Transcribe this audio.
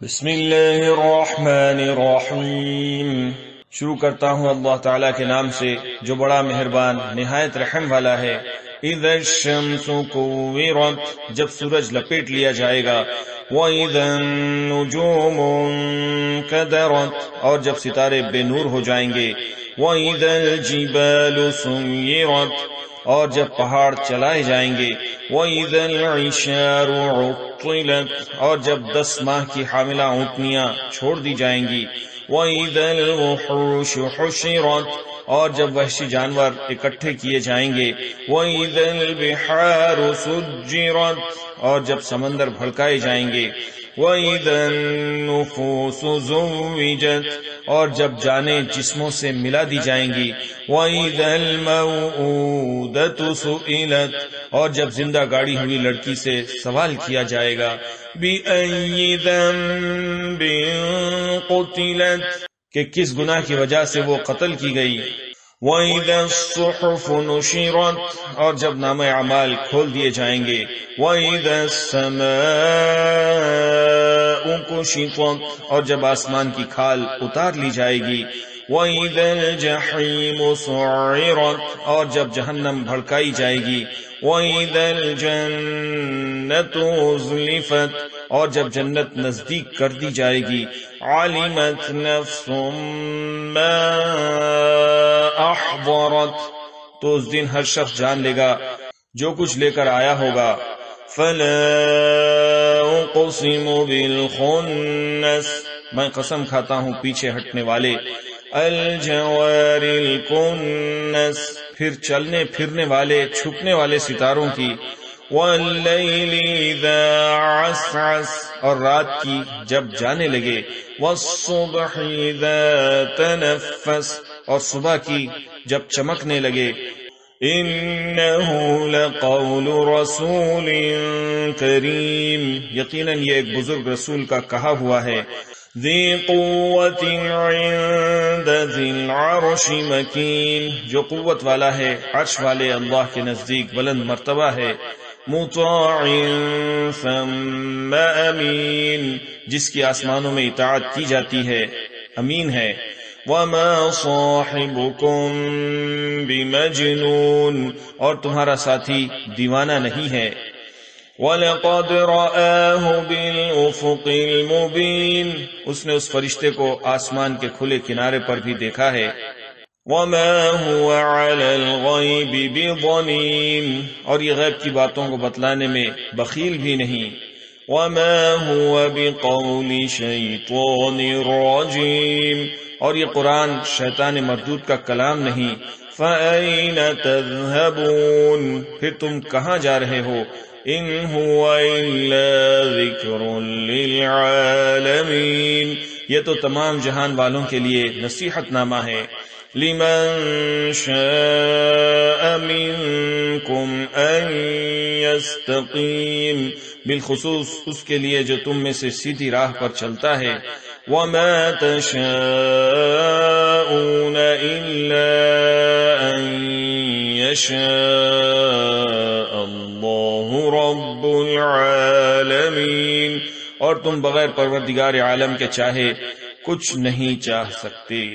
بسم اللہ الرحمن الرحیم۔ شروع کرتا ہوں اللہ تعالیٰ کے نام سے جو بڑا مہربان نہایت رحم والا ہے۔ اذا الشمس كورت، جب سورج لپیٹ لیا جائے گا۔ واذا النجوم انكدرت، اور جب ستارے بے نور ہو جائیں گے۔ واذا الجبال سيرت، اور جب پہاڑ چلائے جائیں گے۔ وَإِذَا الْعِشَارُ عُطِّلَتْ، اور جب 10 ماہ کی حاملہ اونٹنیاں چھوڑ دی جائیں گی۔ وَإِذَا الْوُحُوشُ حُشِرَتْ، اور جب وحشی جانور اکٹھے کیے جائیں گے۔ وَإِذَا الْبِحَارُ سُجِّرَتْ، اور جب سمندر بھڑکائے جائیں گے۔ وَإِذَا النُّفُوسُ زُوِّجَتْ، اور جب جانیں جسموں سے ملا دی جائیں گی۔ وَإِذَا الْمَوْءُودَةُ سُئِلَتْ، اور جب زندہ گاڑی ہوئی لڑکی سے سوال کیا جائے گا۔ بِأَيِّ ذَنبٍ قُتِلَتْ، کہ کس گناہ کی وجہ سے وہ قتل کی گئی۔ وَإِذَا الصُّحُفُ نُشِرَتْ، اور جب نامہ اعمال کھول دیے جائیں گے۔ وَإِذَا السَّمَاءُ كُشِطَتْ، اور جب آسمان کی کھال اتار لی جائے گی۔ وَإِذَا الْجَحِيمُ سُعِّرَتْ، اور جب جہنم بھڑکائی جائے گی۔ وَإِذَا الْجَنَّةُ أُزْلِفَتْ، اور جب جنت نزدیک کر دی جائے گی۔ عَلِمَتْ نَفْسٌ مَّا أَحْضَرَتْ، تو اس دن ہر شخص جان لے گا جو کچھ لے کر آیا ہوگا۔ فَلَا أُقْسِمُ بِالْخُنَّسِ، میں قسم کھاتا ہوں پیچھے ہٹنے والے۔ الجوار الکنس، پھر چلنے پھرنے والے چھپنے والے ستاروں کی۔ واللیل اذا عسعس، اور رات کی جب جانے لگے۔ والصبح اذا تنفس، اور صبح کی جب چمکنے لگے۔ انہ لقول رسول کریم، یقیناً یہ ایک بزرگ رسول کا کہا ہوا ہے۔ ذی قوت عند ذی العرش مکین، جو قوت والا ہے عرش والے اللہ کے نزدیک بلند مرتبہ ہے۔ مطاع ثم امین، جس کی آسمانوں میں اطاعت کی جاتی ہے، امین ہے۔ وما صاحبکم بمجنون، اور تمہارا ساتھی دیوانہ نہیں ہے۔ وَلَقَدْ رَآهُ بِالْأُفُقِ الْمُبِينِ، اس نے اس فرشتے کو آسمان کے کھلے کنارے پر بھی دیکھا ہے۔ وَمَا هُوَ عَلَى الْغَيْبِ بِضَنِينٍ، اور یہ غیب کی باتوں کو بتلانے میں بخیل بھی نہیں۔ وَمَا هُوَ بِقَوْلِ شَيْطَانٍ رَجِيمٍ، اور یہ قرآن شیطان مردود کا کلام نہیں۔ فَأَيْنَ تَذْهَبُونَ، پھر تم کہاں جا رہے ہو؟ ان هو الا ذکر للعالمین، یہ تو تمام جہان والوں کے لیے نصیحت نامہ ہے۔ لمن شاء منکم ان یستقیم، بالخصوص اس کے لیے جو تم میں سے سیدھی راہ پر چلتا ہے۔ وما تشاءون الا ان یشاء رب العالمین، اور تم بغیر پروردگار عالم کے چاہے کچھ نہیں چاہ سکتے۔